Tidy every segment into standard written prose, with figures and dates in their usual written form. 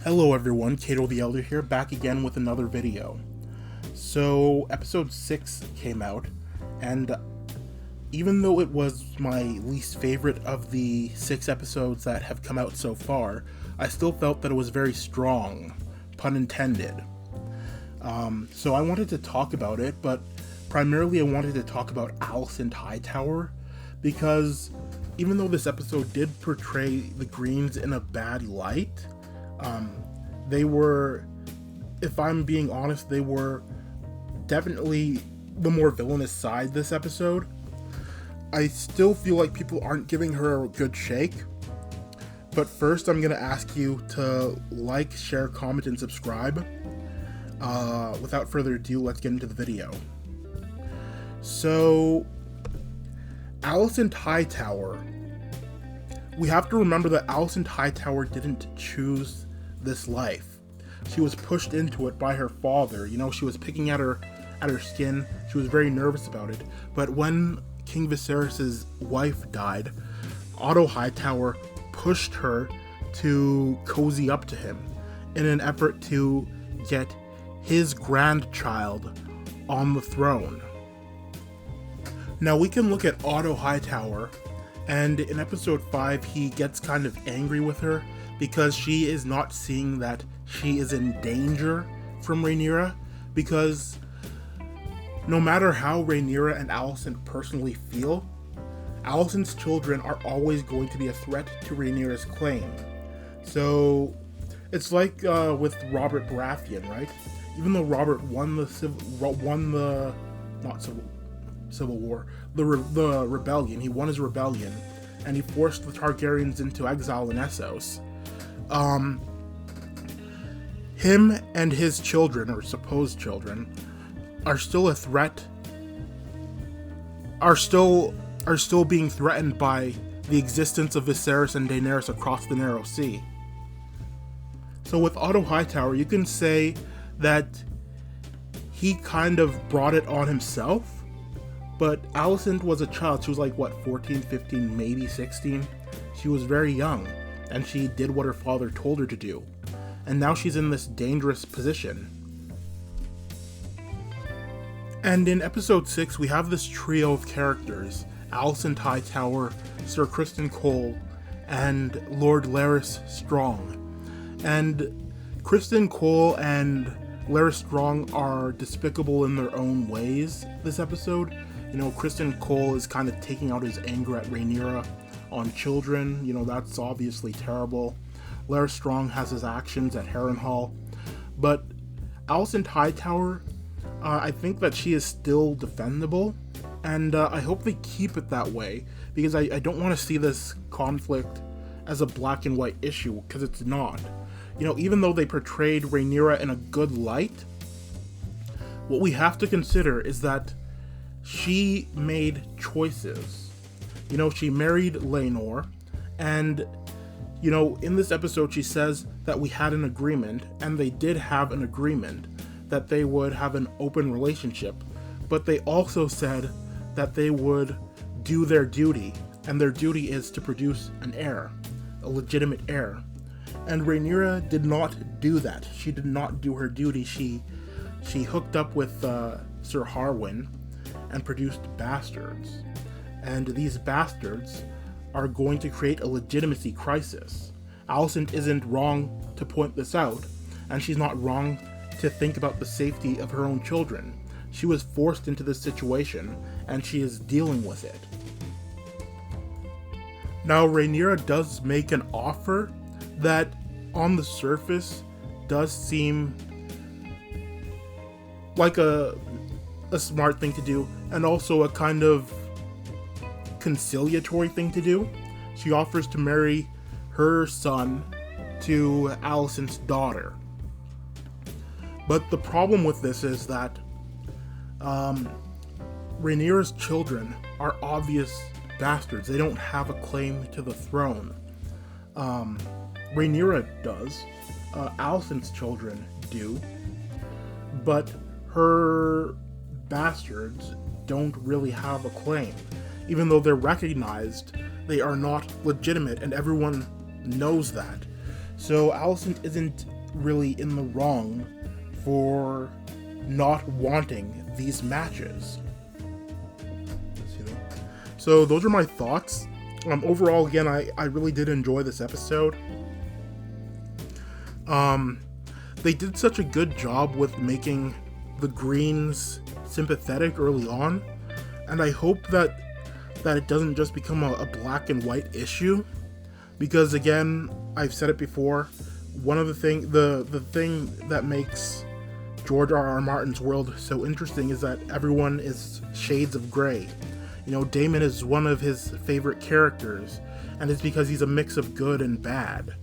Hello everyone, Cato the Elder here, back again with another video. So, episode 6 came out, and even though it was my least favorite of the 6 episodes that have come out so far, I still felt that it was very strong, pun intended. So I wanted to talk about it, but primarily I wanted to talk about Alicent Hightower, because even though this episode did portray the Greens in a bad light, they were, if I'm being honest, they were definitely the more villainous side this episode. I still feel like people aren't giving her a good shake, but first I'm going to ask you to like, share, comment, and subscribe. Without further ado, let's get into the video. So, Alicent Hightower. We have to remember that Alicent Hightower didn't choose this life. She was pushed into it by her father. You know, she was picking at her skin. She was very nervous about it. But when King Viserys' wife died, Otto Hightower pushed her to cozy up to him in an effort to get his grandchild on the throne. Now we can look at Otto Hightower, and in episode 5 he gets kind of angry with her because she is not seeing that she is in danger from Rhaenyra, because no matter how Rhaenyra and Alicent personally feel, Alicent's children are always going to be a threat to Rhaenyra's claim. So it's like with Robert Baratheon, right? Even though Robert won the rebellion, he won his rebellion, and he forced the Targaryens into exile in Essos. Him and his children, or supposed children, are still a threat, are still being threatened by the existence of Viserys and Daenerys across the Narrow Sea. So with Otto Hightower, you can say that he kind of brought it on himself, but Alicent was a child. She was like, what, 14, 15, maybe 16? She was very young, and she did what her father told her to do. And now she's in this dangerous position. And in episode 6, we have this trio of characters: Alicent Hightower, Sir Criston Cole, and Lord Larys Strong. And Criston Cole and Larys Strong are despicable in their own ways this episode. You know, Criston Cole is kind of taking out his anger at Rhaenyra on children. You know, that's obviously terrible. Larys Strong has his actions at Harrenhal. But Alicent Hightower, I think that she is still defendable, and I hope they keep it that way, because I don't want to see this conflict as a black and white issue, because it's not. You know, even though they portrayed Rhaenyra in a good light, what we have to consider is that she made choices. You know, she married Laenor, and, you know, in this episode she says that we had an agreement, and they did have an agreement, that they would have an open relationship, but they also said that they would do their duty, and their duty is to produce an heir, a legitimate heir. And Rhaenyra did not do that. She did not do her duty. She hooked up with Sir Harwin and produced bastards. And these bastards are going to create a legitimacy crisis. Alicent isn't wrong to point this out, and she's not wrong to think about the safety of her own children. She was forced into this situation, and she is dealing with it. Now, Rhaenyra does make an offer that, on the surface, does seem like a smart thing to do, and also a kind of conciliatory thing to do. She offers to marry her son to Alicent's daughter. But the problem with this is that Rhaenyra's children are obvious bastards. They don't have a claim to the throne. Rhaenyra does. Alicent's children do. But her bastards don't really have a claim. Even though they're recognized, they are not legitimate, and everyone knows that. So Alicent isn't really in the wrong for not wanting these matches. So those are my thoughts. Overall, again, I really did enjoy this episode. They did such a good job with making the Greens sympathetic early on, and I hope that it doesn't just become a black and white issue, because again, I've said it before, one of the thing that makes George R.R. Martin's world so interesting is that everyone is shades of gray. You know, Damon is one of his favorite characters, and it's because he's a mix of good and bad.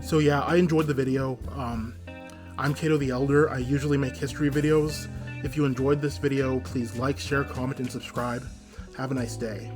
So yeah, I enjoyed the video. I'm Cato the Elder. I usually make history videos. If you enjoyed this video, please like, share, comment, and subscribe. Have a nice day.